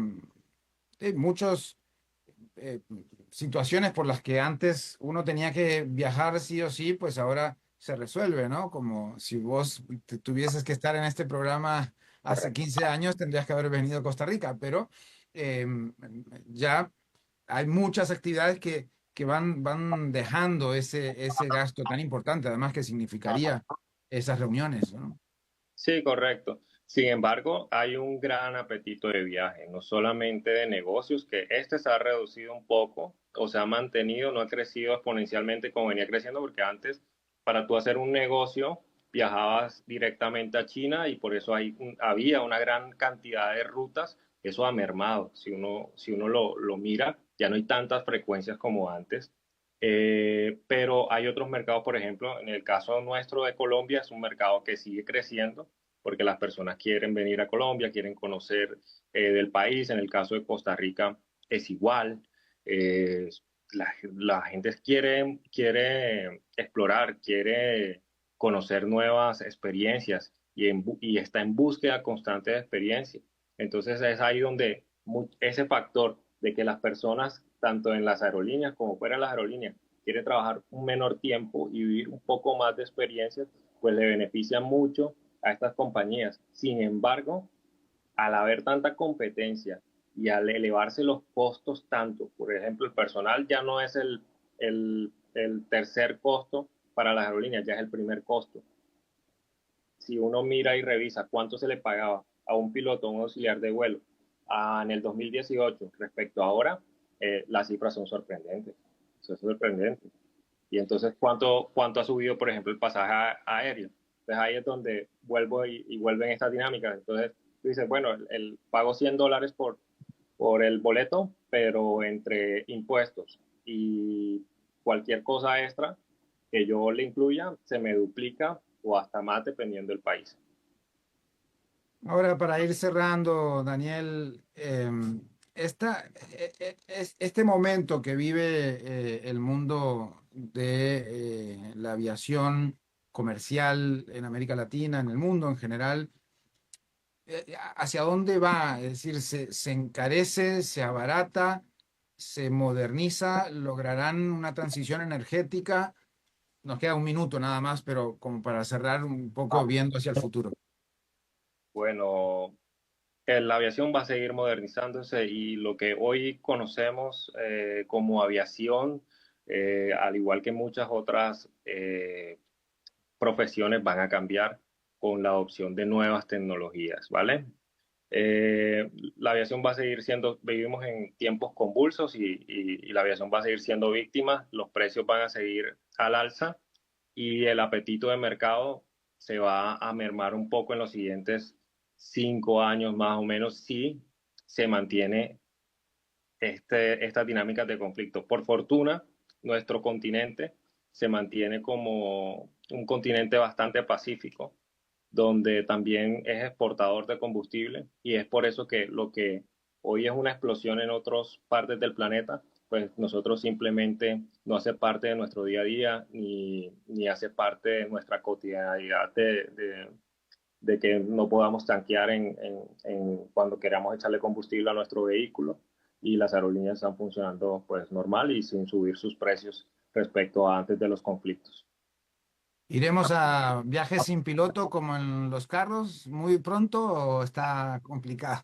situaciones por las que antes uno tenía que viajar sí o sí, pues ahora se resuelve, ¿no? Como si vos tuvieses que estar en este programa hace 15 años, tendrías que haber venido a Costa Rica, pero eh, ya hay muchas actividades que van dejando ese gasto tan importante, además que significaría esas reuniones, ¿no? Sí, correcto. Sin embargo, hay un gran apetito de viaje, no solamente de negocios, que este se ha reducido un poco o se ha mantenido, no ha crecido exponencialmente como venía creciendo, porque antes, para tú hacer un negocio, viajabas directamente a China y por eso había una gran cantidad de rutas. Eso ha mermado. Si uno lo mira, ya no hay tantas frecuencias como antes. Pero hay otros mercados, por ejemplo, en el caso nuestro de Colombia, es un mercado que sigue creciendo porque las personas quieren venir a Colombia, quieren conocer del país. En el caso de Costa Rica es igual. Eh, la gente quiere explorar, quiere conocer nuevas experiencias y está en búsqueda constante de experiencia. Entonces es ahí donde ese factor de que las personas, tanto en las aerolíneas como fuera de las aerolíneas, quieren trabajar un menor tiempo y vivir un poco más de experiencias, pues le beneficia mucho a estas compañías. Sin embargo, al haber tanta competencia y al elevarse los costos tanto, por ejemplo, el personal ya no es el tercer costo para las aerolíneas, ya es el primer costo. Si uno mira y revisa cuánto se le pagaba a un piloto, a un auxiliar de vuelo en el 2018 respecto a ahora, las cifras son sorprendentes. Eso es sorprendente. Y entonces, ¿cuánto ha subido, por ejemplo, el pasaje aéreo? Entonces ahí es donde vuelvo y vuelven estas dinámicas. Entonces, tú dices, bueno, pago $100 por el boleto, pero entre impuestos y cualquier cosa extra que yo le incluya, se me duplica o hasta más dependiendo del país. Ahora, para ir cerrando, Daniel, este momento que vive el mundo de la aviación comercial en América Latina, en el mundo en general, ¿hacia dónde va? Es decir, se encarece, se abarata, se moderniza, lograrán una transición energética. Nos queda un minuto nada más, pero como para cerrar un poco viendo hacia el futuro. Bueno, la aviación va a seguir modernizándose y lo que hoy conocemos como aviación, al igual que muchas otras profesiones, van a cambiar con la adopción de nuevas tecnologías, ¿vale? La aviación va a seguir siendo, vivimos en tiempos convulsos y la aviación va a seguir siendo víctima, los precios van a seguir al alza y el apetito de mercado se va a mermar un poco en los siguientes 5 años más o menos si se mantiene estas dinámicas de conflicto. Por fortuna, nuestro continente se mantiene como un continente bastante pacífico, donde también es exportador de combustible y es por eso que lo que hoy es una explosión en otras partes del planeta, pues nosotros simplemente no hace parte de nuestro día a día ni hace parte de nuestra cotidianidad de que no podamos tanquear cuando queramos echarle combustible a nuestro vehículo y las aerolíneas están funcionando pues normal y sin subir sus precios respecto a antes de los conflictos. ¿Iremos a viajes sin piloto como en los carros muy pronto o está complicado?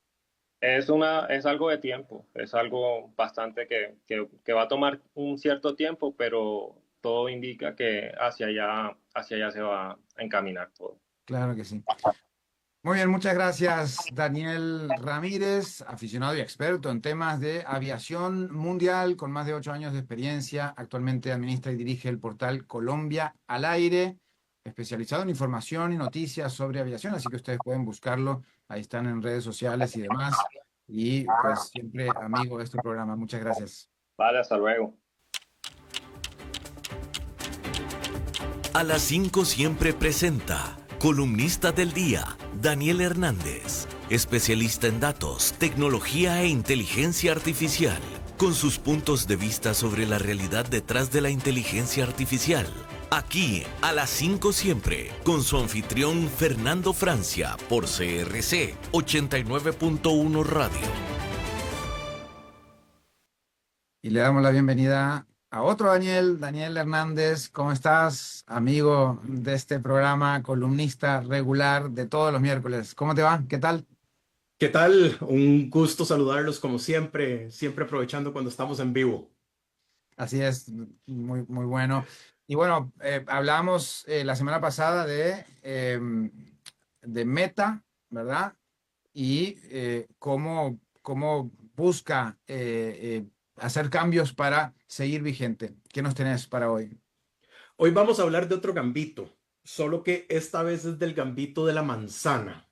Es algo de tiempo, es algo bastante que va a tomar un cierto tiempo, pero todo indica que hacia allá se va a encaminar todo. Claro que sí. Muy bien, muchas gracias, Daniel Ramírez, aficionado y experto en temas de aviación mundial, con más de 8 años de experiencia. Actualmente administra y dirige el portal Colombia al Aire, especializado en información y noticias sobre aviación, así que ustedes pueden buscarlo. Ahí están en redes sociales y demás. Y pues siempre amigo de este programa. Muchas gracias. Vale, hasta luego. A las 5 siempre presenta columnista del día, Daniel Hernández, especialista en datos, tecnología e inteligencia artificial, con sus puntos de vista sobre la realidad detrás de la inteligencia artificial. Aquí, a las 5 siempre, con su anfitrión Fernando Francia, por CRC 89.1 Radio. Y le damos la bienvenida a otro Daniel, Daniel Hernández. ¿Cómo estás, amigo de este programa, columnista regular de todos los miércoles? ¿Cómo te va? ¿Qué tal? ¿Qué tal? Un gusto saludarlos como siempre, siempre aprovechando cuando estamos en vivo. Así es, muy, muy bueno. Y bueno, hablamos la semana pasada de Meta, ¿verdad? Y cómo busca hacer cambios para seguir vigente. ¿Qué nos tenés para hoy? Hoy vamos a hablar de otro gambito, solo que esta vez es del gambito de la manzana.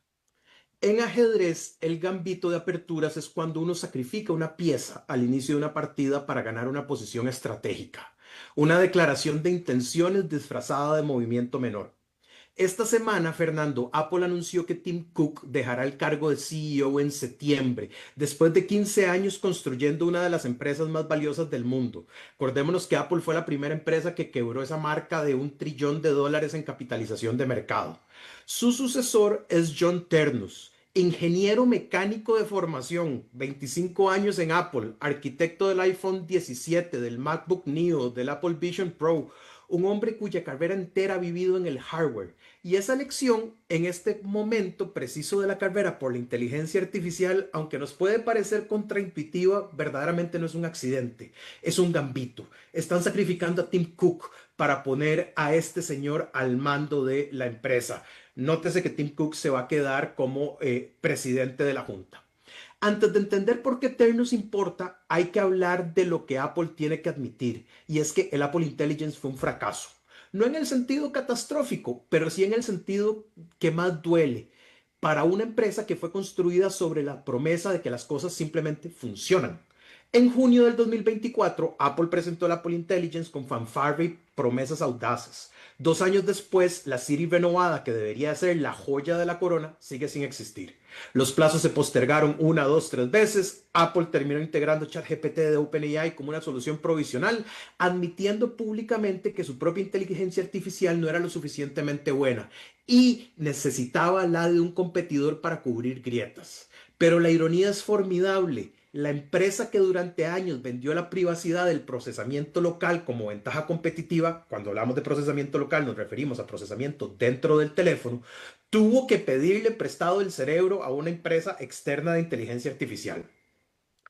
En ajedrez, el gambito de aperturas es cuando uno sacrifica una pieza al inicio de una partida para ganar una posición estratégica, una declaración de intenciones disfrazada de movimiento menor. Esta semana, Fernando, Apple anunció que Tim Cook dejará el cargo de CEO en septiembre, después de 15 años construyendo una de las empresas más valiosas del mundo. Acordémonos que Apple fue la primera empresa que quebró esa marca de $1 trillón en capitalización de mercado. Su sucesor es John Ternus, ingeniero mecánico de formación, 25 años en Apple, arquitecto del iPhone 17, del MacBook Neo, del Apple Vision Pro, un hombre cuya carrera entera ha vivido en el hardware. Y esa elección, en este momento preciso de la carrera por la inteligencia artificial, aunque nos puede parecer contraintuitiva, verdaderamente no es un accidente, es un gambito. Están sacrificando a Tim Cook para poner a este señor al mando de la empresa. Nótese que Tim Cook se va a quedar como presidente de la junta. Antes de entender por qué Ternus importa, hay que hablar de lo que Apple tiene que admitir, y es que el Apple Intelligence fue un fracaso. No en el sentido catastrófico, pero sí en el sentido que más duele para una empresa que fue construida sobre la promesa de que las cosas simplemente funcionan. En junio del 2024, Apple presentó el Apple Intelligence con fanfarria y promesas audaces. 2 años después, la Siri renovada, que debería ser la joya de la corona, sigue sin existir. Los plazos se postergaron 1, 2, 3 veces. Apple terminó integrando ChatGPT de OpenAI como una solución provisional, admitiendo públicamente que su propia inteligencia artificial no era lo suficientemente buena y necesitaba la de un competidor para cubrir grietas. Pero la ironía es formidable. La empresa que durante años vendió la privacidad del procesamiento local como ventaja competitiva, cuando hablamos de procesamiento local nos referimos a procesamiento dentro del teléfono, tuvo que pedirle prestado el cerebro a una empresa externa de inteligencia artificial.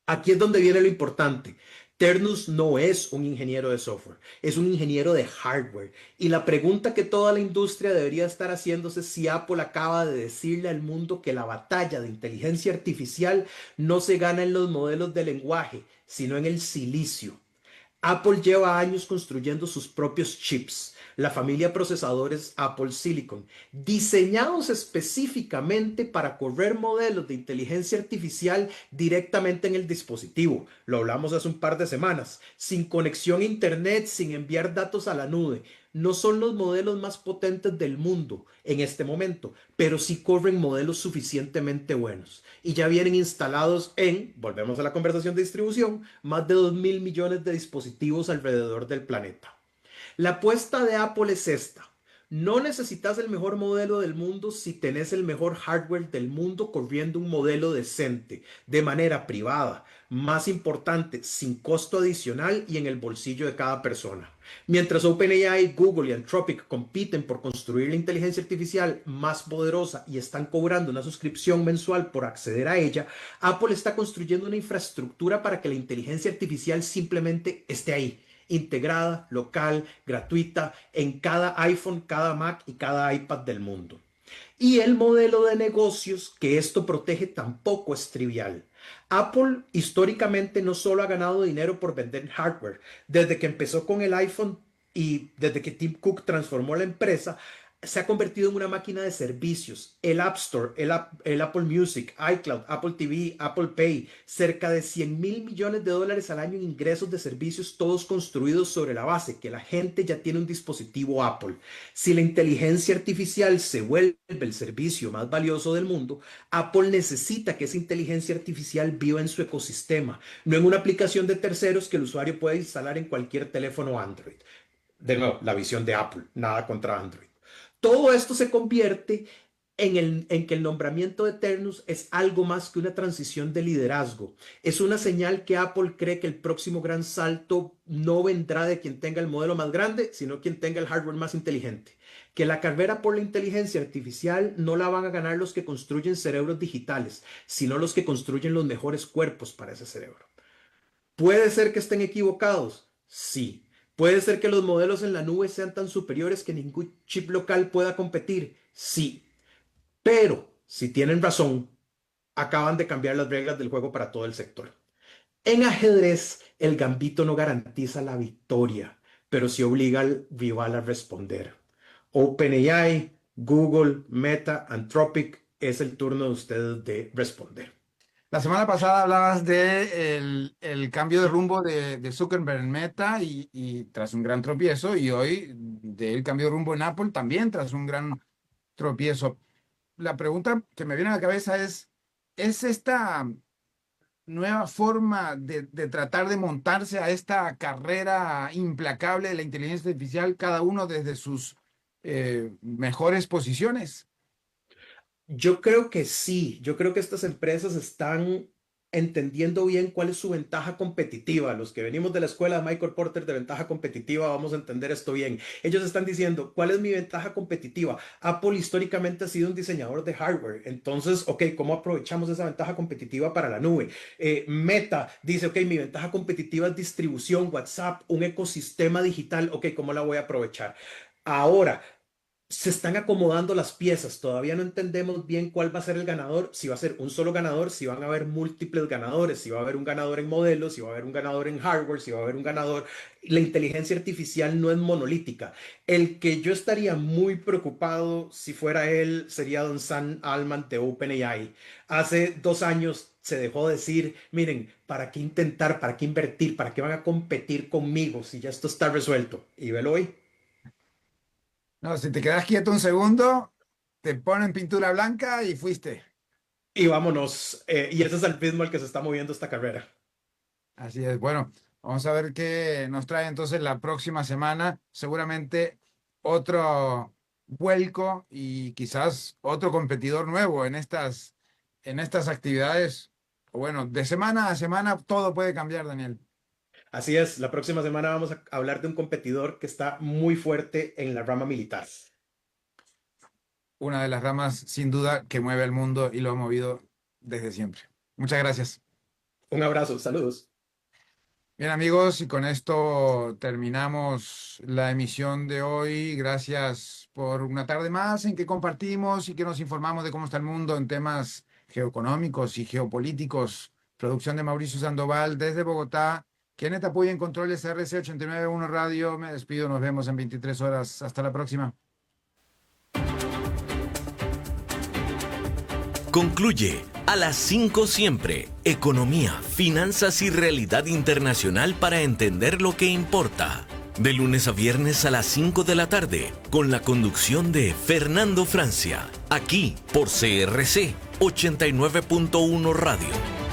Aquí es donde viene lo importante. Ternus no es un ingeniero de software, es un ingeniero de hardware. Y la pregunta que toda la industria debería estar haciéndose es si Apple acaba de decirle al mundo que la batalla de inteligencia artificial no se gana en los modelos de lenguaje, sino en el silicio. Apple lleva años construyendo sus propios chips, la familia de procesadores Apple Silicon, diseñados específicamente para correr modelos de inteligencia artificial directamente en el dispositivo. Lo hablamos hace un par de semanas, sin conexión a internet, sin enviar datos a la nube. No son los modelos más potentes del mundo en este momento, pero sí corren modelos suficientemente buenos. Y ya vienen instalados en, volvemos a la conversación de distribución, más de 2.000 millones de dispositivos alrededor del planeta. La apuesta de Apple es esta. No necesitas el mejor modelo del mundo si tenés el mejor hardware del mundo corriendo un modelo decente, de manera privada, más importante, sin costo adicional y en el bolsillo de cada persona. Mientras OpenAI, Google y Anthropic compiten por construir la inteligencia artificial más poderosa y están cobrando una suscripción mensual por acceder a ella, Apple está construyendo una infraestructura para que la inteligencia artificial simplemente esté ahí, integrada, local, gratuita, en cada iPhone, cada Mac y cada iPad del mundo. Y el modelo de negocios que esto protege tampoco es trivial. Apple históricamente no solo ha ganado dinero por vender hardware, desde que empezó con el iPhone y desde que Tim Cook transformó la empresa, se ha convertido en una máquina de servicios. El App Store, el Apple Music, iCloud, Apple TV, Apple Pay, cerca de $100,000 millones al año en ingresos de servicios, todos construidos sobre la base que la gente ya tiene un dispositivo Apple. Si la inteligencia artificial se vuelve el servicio más valioso del mundo, Apple necesita que esa inteligencia artificial viva en su ecosistema, no en una aplicación de terceros que el usuario puede instalar en cualquier teléfono Android. De nuevo, la visión de Apple, nada contra Android. Todo esto se convierte en que el nombramiento de Ternus es algo más que una transición de liderazgo. Es una señal que Apple cree que el próximo gran salto no vendrá de quien tenga el modelo más grande, sino quien tenga el hardware más inteligente. Que la carrera por la inteligencia artificial no la van a ganar los que construyen cerebros digitales, sino los que construyen los mejores cuerpos para ese cerebro. ¿Puede ser que estén equivocados? Sí. ¿Puede ser que los modelos en la nube sean tan superiores que ningún chip local pueda competir? Sí. Pero, si tienen razón, acaban de cambiar las reglas del juego para todo el sector. En ajedrez, el gambito no garantiza la victoria, pero sí obliga al rival a responder. OpenAI, Google, Meta, Anthropic, es el turno de ustedes de responder. La semana pasada hablabas de el cambio de rumbo de Zuckerberg en Meta y tras un gran tropiezo, y hoy del cambio de rumbo en Apple también tras un gran tropiezo. La pregunta que me viene a la cabeza ¿es esta nueva forma de tratar de montarse a esta carrera implacable de la inteligencia artificial, cada uno desde sus mejores posiciones? Yo creo que sí, yo creo que estas empresas están entendiendo bien cuál es su ventaja competitiva. Los que venimos de la escuela de Michael Porter de ventaja competitiva vamos a entender esto bien. Ellos están diciendo, ¿cuál es mi ventaja competitiva? Apple históricamente ha sido un diseñador de hardware. Entonces, ok, ¿cómo aprovechamos esa ventaja competitiva para la nube? Meta dice, ok, mi ventaja competitiva es distribución, WhatsApp, un ecosistema digital. Ok, ¿cómo la voy a aprovechar? Ahora, se están acomodando las piezas, todavía no entendemos bien cuál va a ser el ganador, si va a ser un solo ganador, si van a haber múltiples ganadores, si va a haber un ganador en modelos, si va a haber un ganador en hardware, si va a haber un ganador. La inteligencia artificial no es monolítica. El que yo estaría muy preocupado si fuera él sería don Sam Altman de OpenAI. Hace 2 años se dejó decir, miren, ¿para qué intentar, para qué invertir, para qué van a competir conmigo si ya esto está resuelto? Y velo hoy. No, si te quedas quieto un segundo, te ponen pintura blanca y fuiste. Y vámonos. Y ese es el ritmo al que se está moviendo esta carrera. Así es. Bueno, vamos a ver qué nos trae entonces la próxima semana. Seguramente otro vuelco y quizás otro competidor nuevo en estas actividades. Bueno, de semana a semana todo puede cambiar, Daniel. Así es, la próxima semana vamos a hablar de un competidor que está muy fuerte en la rama militar. Una de las ramas, sin duda, que mueve al mundo y lo ha movido desde siempre. Muchas gracias. Un abrazo, saludos. Bien, amigos, y con esto terminamos la emisión de hoy. Gracias por una tarde más en que compartimos y que nos informamos de cómo está el mundo en temas geoeconómicos y geopolíticos. Producción de Mauricio Sandoval desde Bogotá. Kenneth apoya en controles RC 891 Radio. Me despido, nos vemos en 23 horas. Hasta la próxima. Concluye a las 5 siempre. Economía, finanzas y realidad internacional para entender lo que importa. De lunes a viernes a las 5 de la tarde, con la conducción de Fernando Francia. Aquí por CRC 89.1 Radio.